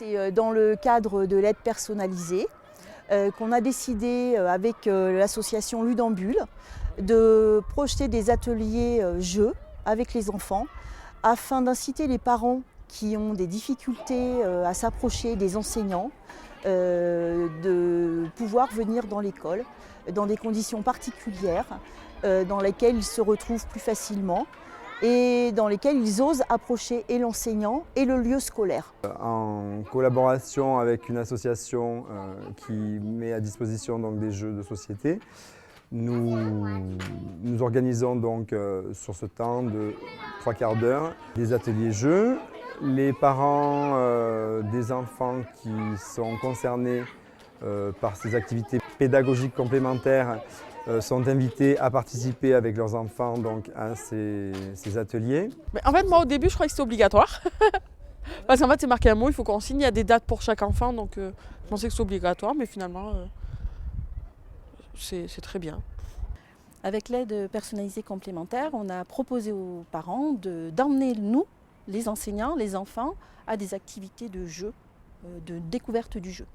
C'est dans le cadre de l'aide personnalisée qu'on a décidé avec l'association Ludambule de projeter des ateliers jeux avec les enfants afin d'inciter les parents qui ont des difficultés à s'approcher des enseignants de pouvoir venir dans l'école dans des conditions particulières dans lesquelles ils se retrouvent plus facilement et dans lesquels ils osent approcher et l'enseignant et le lieu scolaire. En collaboration avec une association qui met à disposition donc, des jeux de société, nous organisons donc sur ce temps de 3/4 d'heure des ateliers jeux. Les parents des enfants qui sont concernés par ces activités pédagogiques complémentaires sont invités à participer avec leurs enfants donc, à ces ateliers. En fait, moi au début, je croyais que c'était obligatoire. Parce qu'en fait, c'est marqué un mot, il faut qu'on signe, il y a des dates pour chaque enfant, donc je pensais que c'était obligatoire, mais finalement, c'est très bien. Avec l'aide personnalisée complémentaire, on a proposé aux parents d'emmener nous, les enseignants, les enfants, à des activités de jeu, de découverte du jeu.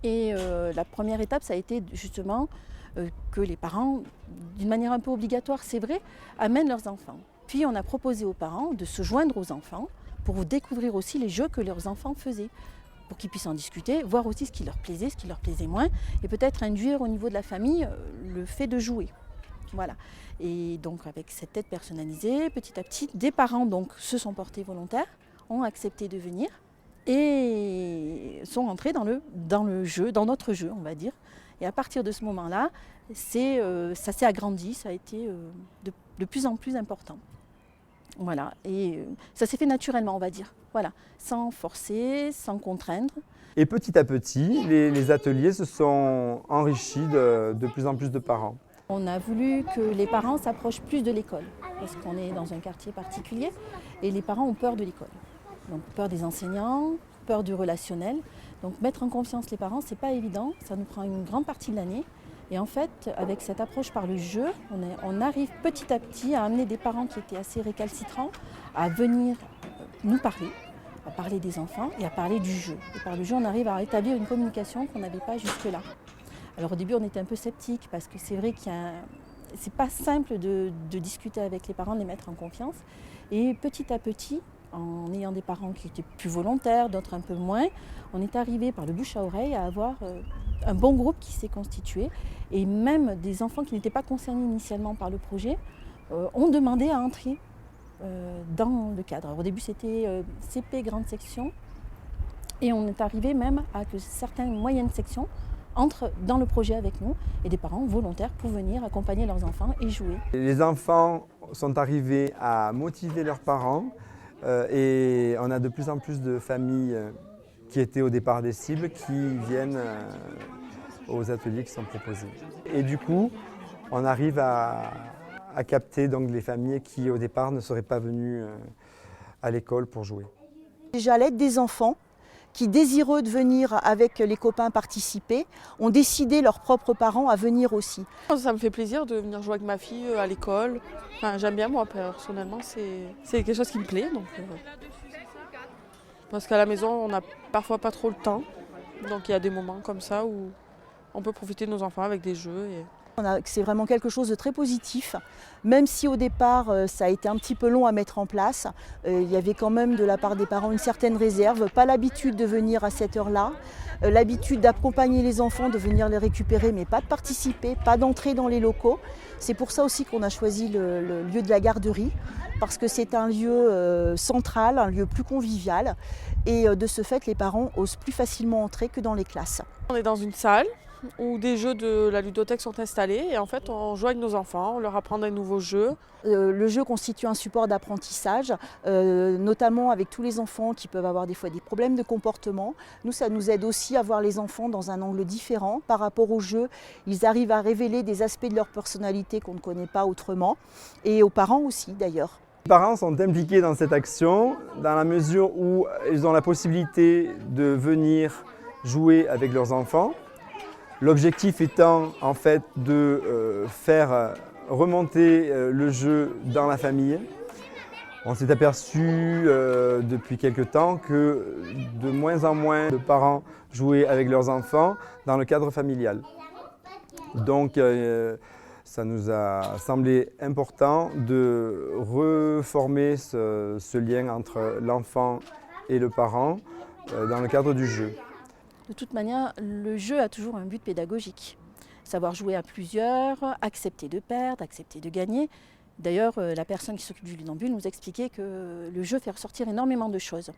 Et la première étape, ça a été justement que les parents, d'une manière un peu obligatoire, c'est vrai, amènent leurs enfants. Puis on a proposé aux parents de se joindre aux enfants pour découvrir aussi les jeux que leurs enfants faisaient, pour qu'ils puissent en discuter, voir aussi ce qui leur plaisait moins, et peut-être induire au niveau de la famille le fait de jouer. Voilà. Et donc avec cette aide personnalisée, petit à petit, des parents donc, se sont portés volontaires, ont accepté de venir et sont entrés dans le jeu, dans notre jeu, on va dire. Et à partir de ce moment-là, ça s'est agrandi, ça a été de plus en plus important. Voilà. Et ça s'est fait naturellement, on va dire. Voilà. Sans forcer, sans contraindre. Et petit à petit, les ateliers se sont enrichis de plus en plus de parents. On a voulu que les parents s'approchent plus de l'école, parce qu'on est dans un quartier particulier, et les parents ont peur de l'école. Donc peur des enseignants, peur du relationnel. Donc mettre en confiance les parents, c'est pas évident, ça nous prend une grande partie de l'année. Et en fait, avec cette approche par le jeu, on arrive petit à petit à amener des parents qui étaient assez récalcitrants à venir nous parler, à parler des enfants et à parler du jeu. Et par le jeu, on arrive à établir une communication qu'on n'avait pas jusque-là. Alors au début, on était un peu sceptiques parce que c'est vrai c'est pas simple de discuter avec les parents, de les mettre en confiance. Et petit à petit, en ayant des parents qui étaient plus volontaires, d'autres un peu moins, on est arrivé par le bouche à oreille à avoir un bon groupe qui s'est constitué. Et même des enfants qui n'étaient pas concernés initialement par le projet ont demandé à entrer dans le cadre. Alors, au début, c'était CP grande section. Et on est arrivé même à que certaines moyennes sections entrent dans le projet avec nous et des parents volontaires pour venir accompagner leurs enfants et jouer. Les enfants sont arrivés à motiver leurs parents et on a de plus en plus de familles qui étaient au départ des cibles qui viennent aux ateliers qui sont proposés. Et du coup, on arrive à capter donc les familles qui au départ ne seraient pas venues à l'école pour jouer. Déjà à l'aide des enfants, qui, désireux de venir avec les copains participer, ont décidé leurs propres parents à venir aussi. Ça me fait plaisir de venir jouer avec ma fille à l'école. Enfin, j'aime bien moi personnellement, c'est quelque chose qui me plaît. Donc, parce qu'à la maison, on n'a parfois pas trop le temps. Donc il y a des moments comme ça où on peut profiter de nos enfants avec des jeux. C'est vraiment quelque chose de très positif, même si au départ ça a été un petit peu long à mettre en place. Il y avait quand même de la part des parents une certaine réserve, pas l'habitude de venir à cette heure-là, l'habitude d'accompagner les enfants, de venir les récupérer, mais pas de participer, pas d'entrer dans les locaux. C'est pour ça aussi qu'on a choisi le lieu de la garderie, parce que c'est un lieu central, un lieu plus convivial, et de ce fait les parents osent plus facilement entrer que dans les classes. On est dans une salle où des jeux de la ludothèque sont installés et en fait on joue avec nos enfants, on leur apprend des nouveaux jeux. Le jeu constitue un support d'apprentissage, notamment avec tous les enfants qui peuvent avoir des fois des problèmes de comportement. Nous, ça nous aide aussi à voir les enfants dans un angle différent par rapport au jeu. Ils arrivent à révéler des aspects de leur personnalité qu'on ne connaît pas autrement, et aux parents aussi d'ailleurs. Les parents sont impliqués dans cette action dans la mesure où ils ont la possibilité de venir jouer avec leurs enfants. L'objectif étant en fait de faire remonter le jeu dans la famille. On s'est aperçu depuis quelque temps que de moins en moins de parents jouaient avec leurs enfants dans le cadre familial. Donc ça nous a semblé important de reformer ce lien entre l'enfant et le parent dans le cadre du jeu. De toute manière, le jeu a toujours un but pédagogique. Savoir jouer à plusieurs, accepter de perdre, accepter de gagner. D'ailleurs, la personne qui s'occupe du Lunambule nous expliquait que le jeu fait ressortir énormément de choses.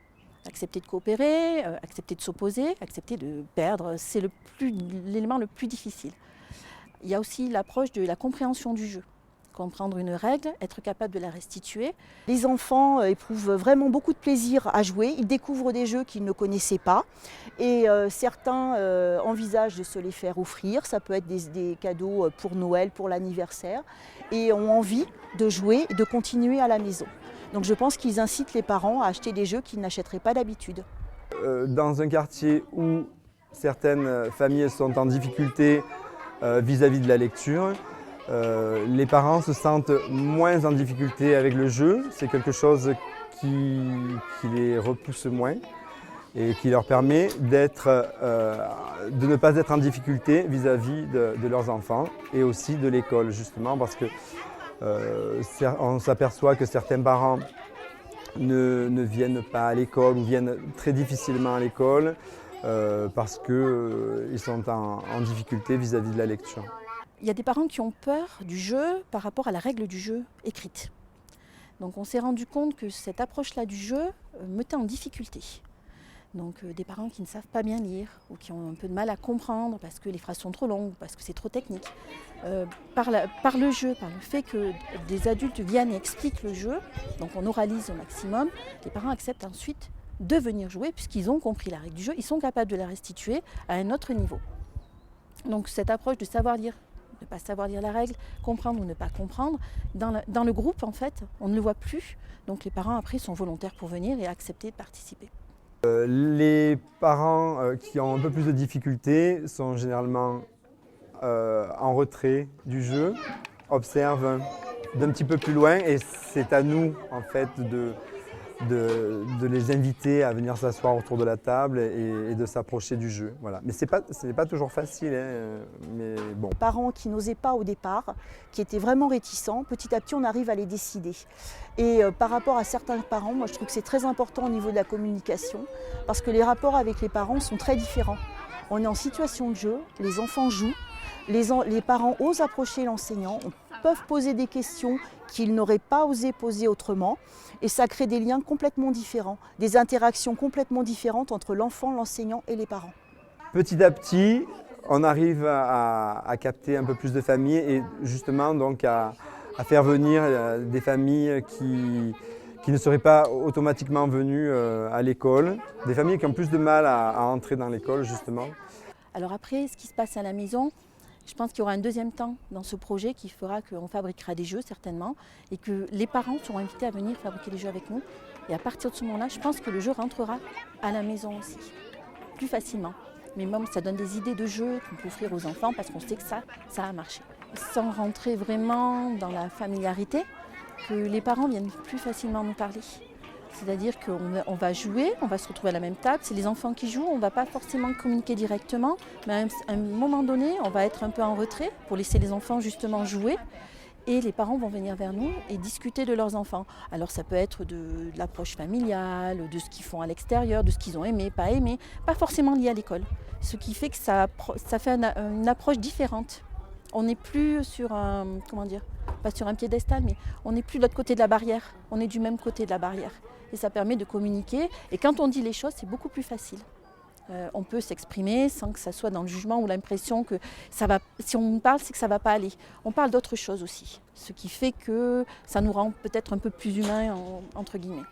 Accepter de coopérer, accepter de s'opposer, accepter de perdre, c'est l'élément le plus difficile. Il y a aussi l'approche de la compréhension du jeu. Comprendre une règle, être capable de la restituer. Les enfants éprouvent vraiment beaucoup de plaisir à jouer. Ils découvrent des jeux qu'ils ne connaissaient pas et certains envisagent de se les faire offrir. Ça peut être des cadeaux pour Noël, pour l'anniversaire et ont envie de jouer et de continuer à la maison. Donc je pense qu'ils incitent les parents à acheter des jeux qu'ils n'achèteraient pas d'habitude. Dans un quartier où certaines familles sont en difficulté vis-à-vis de la lecture, les parents se sentent moins en difficulté avec le jeu. C'est quelque chose qui les repousse moins et qui leur permet de ne pas être en difficulté vis-à-vis de leurs enfants et aussi de l'école, justement, parce que on s'aperçoit que certains parents ne viennent pas à l'école ou viennent très difficilement à l'école parce qu'ils sont en difficulté vis-à-vis de la lecture. Il y a des parents qui ont peur du jeu par rapport à la règle du jeu écrite. Donc on s'est rendu compte que cette approche-là du jeu mettait en difficulté. Donc des parents qui ne savent pas bien lire ou qui ont un peu de mal à comprendre parce que les phrases sont trop longues, parce que c'est trop technique. Par le jeu, par le fait que des adultes viennent et expliquent le jeu, donc on oralise au maximum, les parents acceptent ensuite de venir jouer puisqu'ils ont compris la règle du jeu, ils sont capables de la restituer à un autre niveau. Donc cette approche de savoir lire, ne pas savoir lire la règle, comprendre ou ne pas comprendre, dans le groupe en fait, on ne le voit plus. Donc les parents après sont volontaires pour venir et accepter de participer. Les parents qui ont un peu plus de difficultés sont généralement en retrait du jeu, observent d'un petit peu plus loin et c'est à nous en fait de les inviter à venir s'asseoir autour de la table et de s'approcher du jeu. Voilà. Mais ce n'est pas toujours facile, hein, mais bon. Les parents qui n'osaient pas au départ, qui étaient vraiment réticents, petit à petit on arrive à les décider. Et par rapport à certains parents, moi je trouve que c'est très important au niveau de la communication, parce que les rapports avec les parents sont très différents. On est en situation de jeu, les enfants jouent, les parents osent approcher l'enseignant, peuvent poser des questions qu'ils n'auraient pas osé poser autrement, et ça crée des liens complètement différents, des interactions complètement différentes entre l'enfant, l'enseignant et les parents. Petit à petit, on arrive à capter un peu plus de familles et justement donc à faire venir des familles qui ne seraient pas automatiquement venues à l'école, des familles qui ont plus de mal à entrer dans l'école justement. Alors après, ce qui se passe à la maison, je pense qu'il y aura un deuxième temps dans ce projet qui fera qu'on fabriquera des jeux certainement et que les parents seront invités à venir fabriquer des jeux avec nous. Et à partir de ce moment-là, je pense que le jeu rentrera à la maison aussi, plus facilement. Mais même ça donne des idées de jeux qu'on peut offrir aux enfants parce qu'on sait que ça a marché. Sans rentrer vraiment dans la familiarité, que les parents viennent plus facilement nous parler. C'est-à-dire qu'on va jouer, on va se retrouver à la même table. C'est les enfants qui jouent, on ne va pas forcément communiquer directement. Mais à un moment donné, on va être un peu en retrait pour laisser les enfants justement jouer. Et les parents vont venir vers nous et discuter de leurs enfants. Alors ça peut être de l'approche familiale, de ce qu'ils font à l'extérieur, de ce qu'ils ont aimé, pas forcément lié à l'école. Ce qui fait que ça fait une approche différente. On n'est plus sur un, pas sur un piédestal, mais on n'est plus de l'autre côté de la barrière. On est du même côté de la barrière. Et ça permet de communiquer. Et quand on dit les choses, c'est beaucoup plus facile. On peut s'exprimer sans que ça soit dans le jugement ou l'impression que ça va. Si on parle, c'est que ça ne va pas aller. On parle d'autre chose aussi. Ce qui fait que ça nous rend peut-être un peu plus humains, entre guillemets.